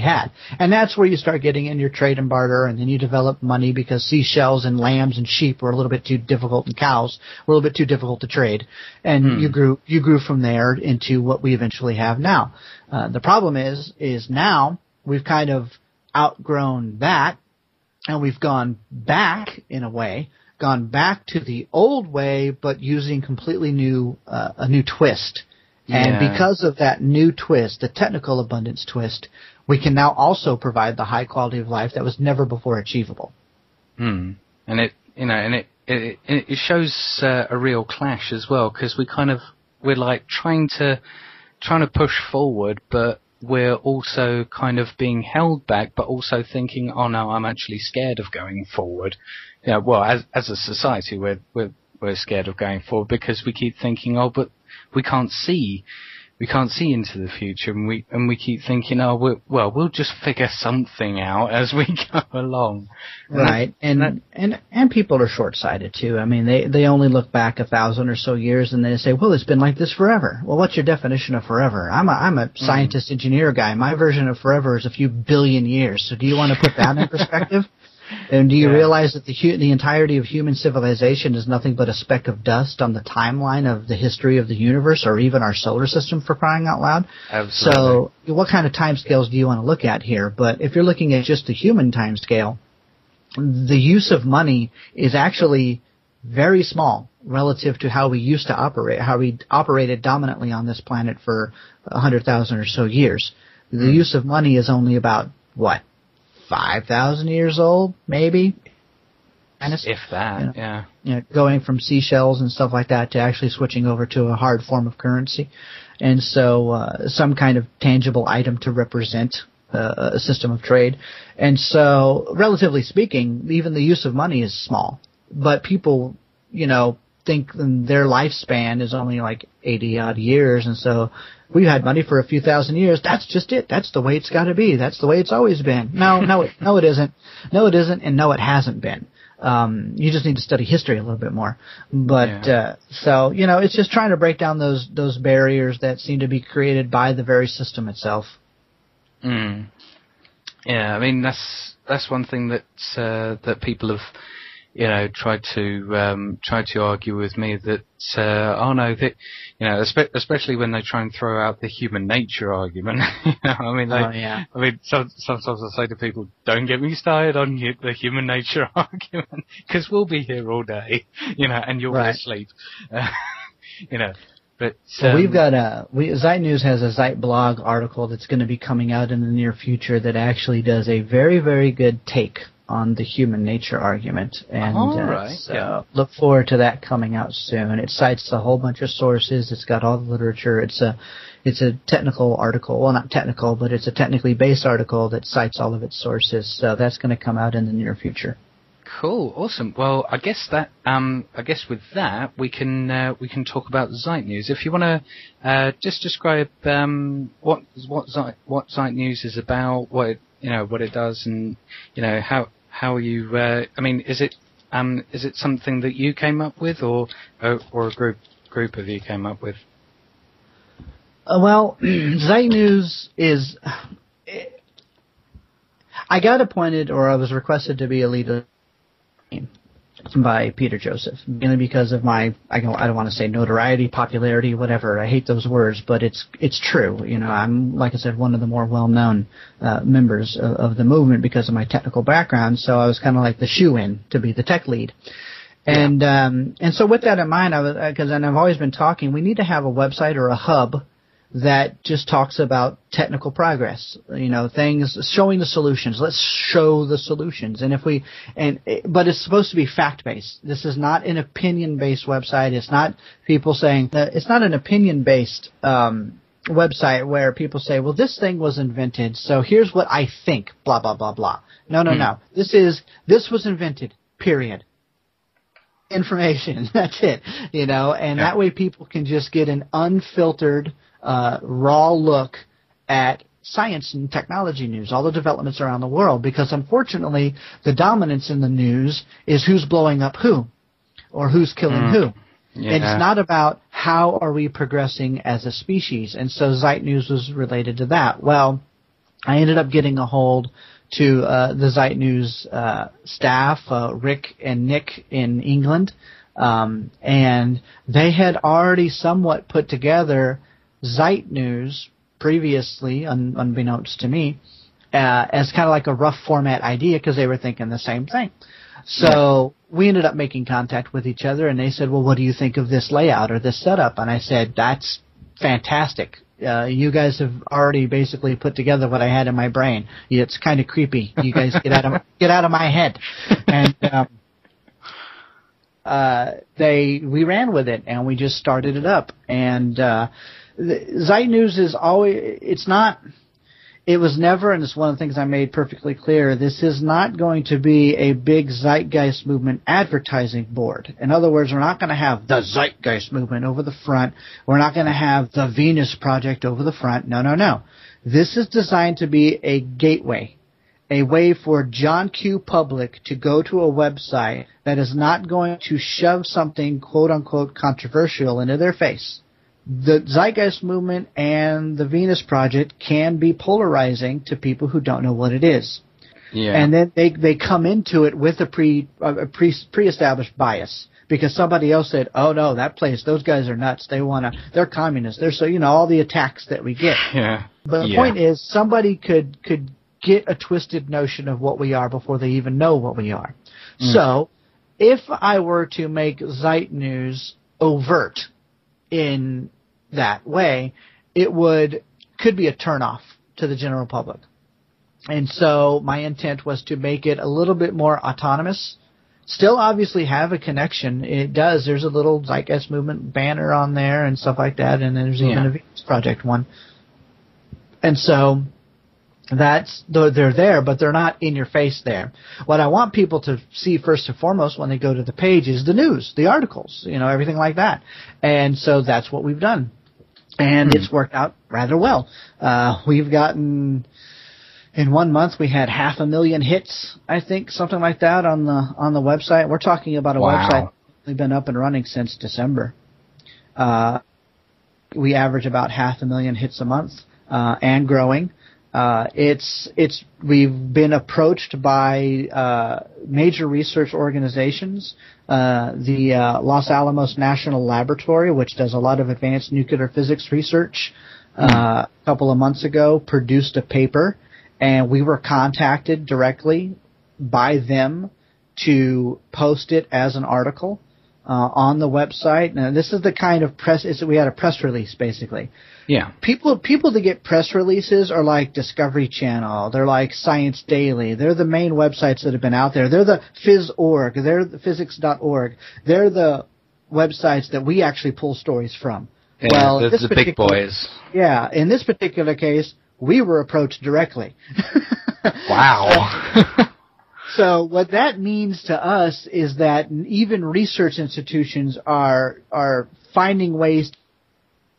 had. And that's where you start getting in your trade and barter, and then you develop money because seashells and lambs and sheep were a little bit too difficult, and cows were a little bit too difficult to trade. And you grew from there into what we eventually have now. The problem is now we've kind of outgrown that, and we've gone back in a way, gone back to the old way, but using completely a new twist. And because of that new twist, the technical abundance twist, we can now also provide the high quality of life that was never before achievable. And it shows a real clash as well, because we're like trying to push forward, but we're also kind of being held back, but also thinking, oh no, I'm actually scared of going forward. Yeah, well, as a society, we're scared of going forward because we keep thinking, oh, but we can't see into the future, and we keep thinking, oh, we'll just figure something out as we go along. Right, and people are short-sighted too. I mean, they only look back 1,000 or so years, and they say, well, it's been like this forever. Well, what's your definition of forever? I'm a scientist engineer guy. My version of forever is a few billion years. So do you want to put that in perspective? And do you realize that the entirety of human civilization is nothing but a speck of dust on the timeline of the history of the universe, or even our solar system, for crying out loud? Absolutely. So what kind of timescales do you want to look at here? But if you're looking at just the human timescale, the use of money is actually very small relative to how we used to operate, how we operated dominantly on this planet for 100,000 or so years. The use of money is only about, 5,000 years old, maybe? If that, going from seashells and stuff like that to actually switching over to a hard form of currency. And so some kind of tangible item to represent a system of trade. And so, relatively speaking, even the use of money is small. But people, think their lifespan is only like 80-odd years, and so we've had money for a few thousand years. That's just it. That's the way it's got to be. That's the way it's always been. No, it isn't. No, it isn't, and no, it hasn't been. You just need to study history a little bit more. But so it's just trying to break down those barriers that seem to be created by the very system itself. Yeah, I mean that's one thing that people have tried to argue with me, that especially when they try and throw out the human nature argument. I mean, sometimes I say to people, don't get me started on the human nature argument, because we'll be here all day, and you'll be asleep. But we've got Zeitnews has a Zeit blog article that's going to be coming out in the near future that actually does a very, very good take on the human nature argument, and look forward to that coming out soon. It cites a whole bunch of sources. It's got all the literature. It's a technical article. Well, not technical, but it's a technically based article that cites all of its sources. So that's going to come out in the near future. Cool, awesome. Well, I guess with that we can talk about Zeitnews. If you want to just describe what Zeitnews is about, what it does, and how you. I mean, is it something that you came up with, or a group of you came up with? Well, Zeitnews is. I got appointed, or I was requested to be a leader by Peter Joseph, mainly because of my, I don't want to say notoriety, popularity, whatever. I hate those words, but it's true. I'm, like I said, one of the more well-known members of the movement because of my technical background. So I was kind of like the shoe-in to be the tech lead. And so with that in mind, because I've always been talking, we need to have a website or a hub that just talks about technical progress, things, showing the solutions. Let's show the solutions. But it's supposed to be fact-based. This is not an opinion-based website. It's not people saying it's not an opinion-based website where people say, well, this thing was invented, so here's what I think, blah, blah, blah, blah. No. This was invented, period. Information. That's it. That way people can just get an unfiltered, raw look at science and technology news, all the developments around the world, because unfortunately the dominance in the news is who's blowing up who or who's killing who. Yeah. It's not about how are we progressing as a species, and so Zeitnews was related to that. Well, I ended up getting a hold to the Zeitnews staff, Rick and Nick in England, and they had already somewhat put together Zeitnews previously, unbeknownst to me, as kind of like a rough format idea because they were thinking the same thing. So we ended up making contact with each other, and they said, well, what do you think of this layout or this setup? And I said, that's fantastic. You guys have already basically put together what I had in my brain. It's kind of creepy. You guys get out of my head. And we ran with it, and we just started it up. And Zeitnews is always, it was never, and it's one of the things I made perfectly clear, this is not going to be a big Zeitgeist Movement advertising board. In other words, we're not going to have the Zeitgeist Movement over the front. We're not going to have the Venus Project over the front. No. This is designed to be a gateway, a way for John Q. public to go to a website that is not going to shove something quote-unquote controversial into their face. The Zeitgeist Movement and the Venus Project can be polarizing to people who don't know what it is. Yeah. And then they come into it with a pre-established bias because somebody else said, oh no, that place, those guys are nuts. They're communists. They're so, all the attacks that we get. Yeah. But the point is somebody could get a twisted notion of what we are before they even know what we are. So if I were to make Zeitnews overt in that way, it could be a turnoff to the general public. And so my intent was to make it a little bit more autonomous. Still obviously have a connection. It does. There's a little Zeitgeist Movement banner on there and stuff like that, and there's even a Venus Project one. And so they're there, but they're not in your face there. What I want people to see first and foremost when they go to the page is the news, the articles, everything like that. And so that's what we've done. And it's worked out rather well. We've gotten, in 1 month, we had 500,000 hits, I think, something like that on the website. We're talking about a website that's been up and running since December. We average about 500,000 hits a month, and growing. We've been approached by major research organizations. The Los Alamos National Laboratory, which does a lot of advanced nuclear physics research, a couple of months ago produced a paper, and we were contacted directly by them to post it as an article on the website. Now, this is the kind of press. We had a press release, basically. Yeah. People that get press releases are like Discovery Channel. They're like Science Daily. They're the main websites that have been out there. They're the phys.org. They're the physics.org. They're the websites that we actually pull stories from. Yeah, well, the big boys. Yeah. In this particular case, we were approached directly. Wow. So what that means to us is that even research institutions are finding ways.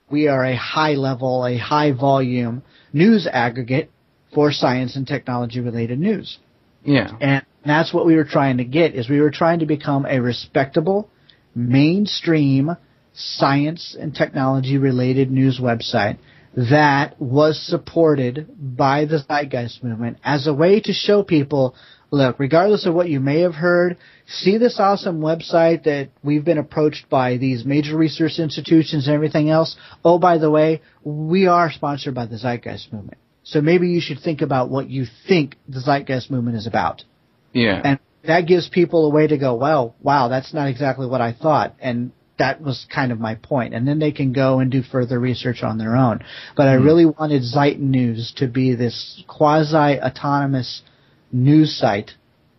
We are a high-level, a high-volume news aggregate for science and technology-related news. Yeah. And that's what we were trying to get, is we were trying to become a respectable, mainstream science and technology-related news website that was supported by the Zeitgeist Movement as a way to show people, look, regardless of what you may have heard, see this awesome website that we've been approached by these major research institutions and everything else. Oh, by the way, we are sponsored by the Zeitgeist Movement. So maybe you should think about what you think the Zeitgeist Movement is about. Yeah. And that gives people a way to go, well, wow, that's not exactly what I thought. And that was kind of my point. And then they can go and do further research on their own. But I really wanted Zeitnews to be this quasi-autonomous news site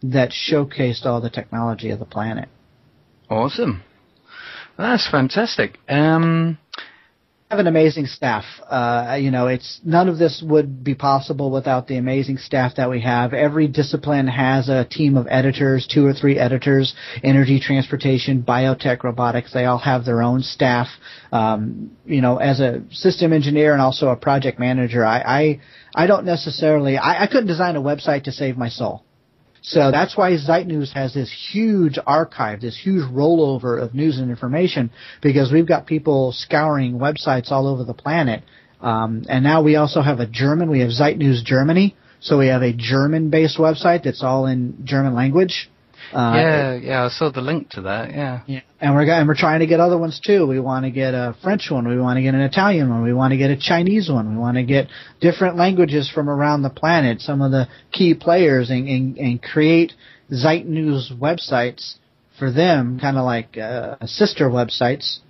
that showcased all the technology of the planet. Awesome. That's fantastic. Have an amazing staff. It's none of this would be possible without the amazing staff that we have. Every discipline has a team of editors, 2 or 3 editors, energy, transportation, biotech, robotics. They all have their own staff. As a system engineer and also a project manager, I don't necessarily, I couldn't design a website to save my soul. So that's why Zeitnews has this huge archive, this huge rollover of news and information, because we've got people scouring websites all over the planet And now we also have we have Zeitnews Germany, so we have a German-based website that's all in German language. I saw the link to that. Yeah. And we're trying to get other ones too. We want to get a French one. We want to get an Italian one. We want to get a Chinese one. We want to get different languages from around the planet. Some of the key players and create Zeitnews websites for them, kind of like sister websites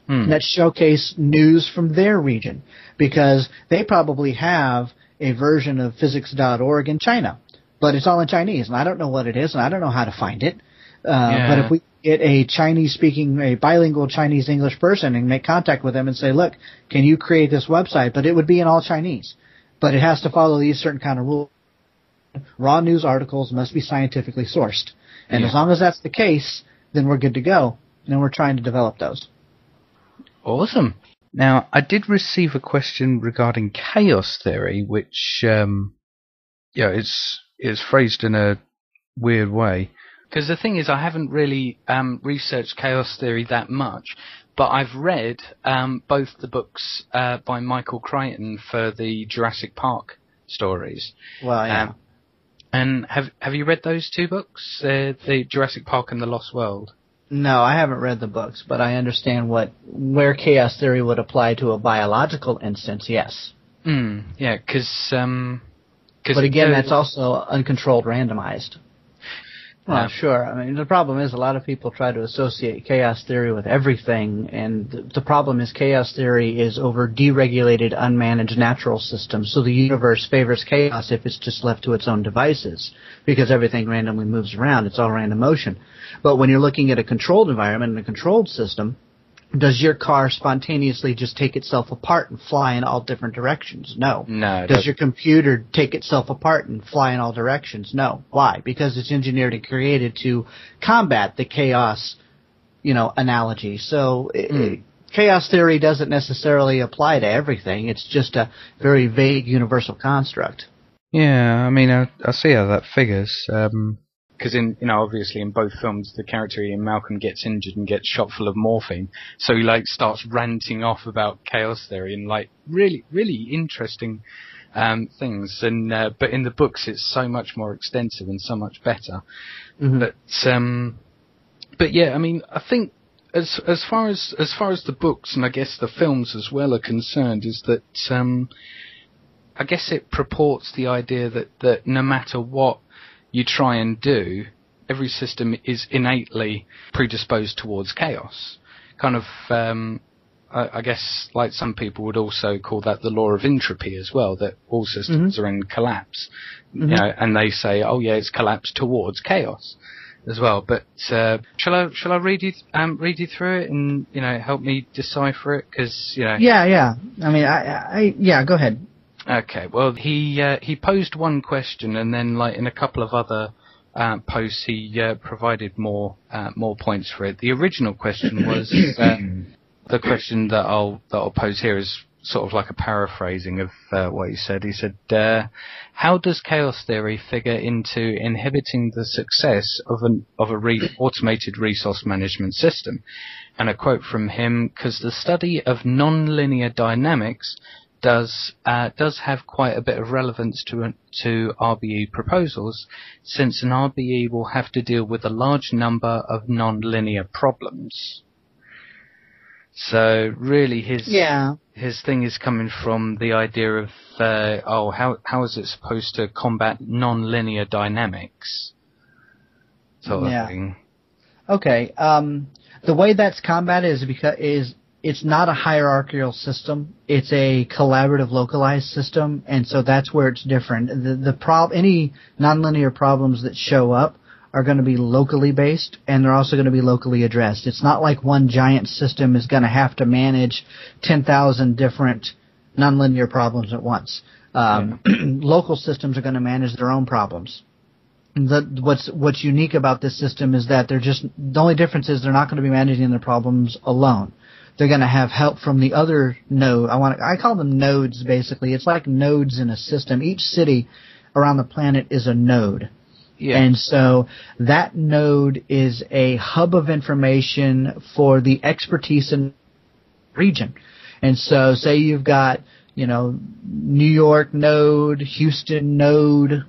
that showcase news from their region, because they probably have a version of physics.org in China. But it's all in Chinese, and I don't know what it is, and I don't know how to find it. But if we get a bilingual Chinese-English person and make contact with them and say, look, can you create this website? But it would be in all Chinese. But it has to follow these certain kind of rules. Raw news articles must be scientifically sourced. And as long as that's the case, then we're good to go. And we're trying to develop those. Awesome. Now, I did receive a question regarding chaos theory, which, it's phrased in a weird way. Because the thing is, I haven't really researched chaos theory that much, but I've read both the books by Michael Crichton for the Jurassic Park stories. Well, yeah. And have you read those two books, the Jurassic Park and the Lost World? No, I haven't read the books, but I understand where chaos theory would apply to a biological instance. Yes. Yeah, because. But again, that's also uncontrolled randomized. Well, sure. I mean, the problem is a lot of people try to associate chaos theory with everything, and the problem is chaos theory is over deregulated, unmanaged natural systems, so the universe favors chaos if it's just left to its own devices, because everything randomly moves around. It's all random motion. But when you're looking at a controlled environment and a controlled system, does your car spontaneously just take itself apart and fly in all different directions? No. Does your computer take itself apart and fly in all directions? No. Why? Because it's engineered and created to combat the chaos, analogy. So chaos theory doesn't necessarily apply to everything. It's just a very vague universal construct. Yeah, I mean, I see how that figures. Because obviously in both films, the character Ian Malcolm gets injured and gets shot full of morphine. So he starts ranting off about chaos theory and really, really interesting things. And but in the books, it's so much more extensive and so much better. Mm-hmm. But yeah, I mean, I think as far as the books and I guess the films as well are concerned, is that I guess it purports the idea that no matter what you try and do, every system is innately predisposed towards chaos. Kind of, I guess, like some people would also call that the law of entropy as well, that all systems are in collapse. And they say, oh yeah, it's collapse towards chaos as well. But shall I read you through it and help me decipher it? Because Yeah. I mean, yeah. Go ahead. Okay, well, he posed one question, and then, in a couple of other posts, he provided more points for it. The original question was the question that I'll pose here is sort of like a paraphrasing of what he said. He said, "How does chaos theory figure into inhibiting the success of automated resource management system?" And a quote from him: "'Cause the study of non-linear dynamics does have quite a bit of relevance to RBE proposals, since an RBE will have to deal with a large number of non-linear problems." So really, his thing is coming from the idea of how is it supposed to combat non-linear dynamics, sort of thing. Okay. The way that's combated is it's not a hierarchical system. It's a collaborative, localized system, and so that's where it's different. Any nonlinear problems that show up are going to be locally based, and they're also going to be locally addressed. It's not like one giant system is going to have to manage 10,000 different nonlinear problems at once. Local systems are going to manage their own problems. What's unique about this system is that the only difference is they're not going to be managing their problems alone. They're going to have help from the other node. I call them nodes, basically. It's like nodes in a system. Each city around the planet is a node. Yeah. And so that node is a hub of information for the expertise in the region. And so say you've got, New York node, Houston node,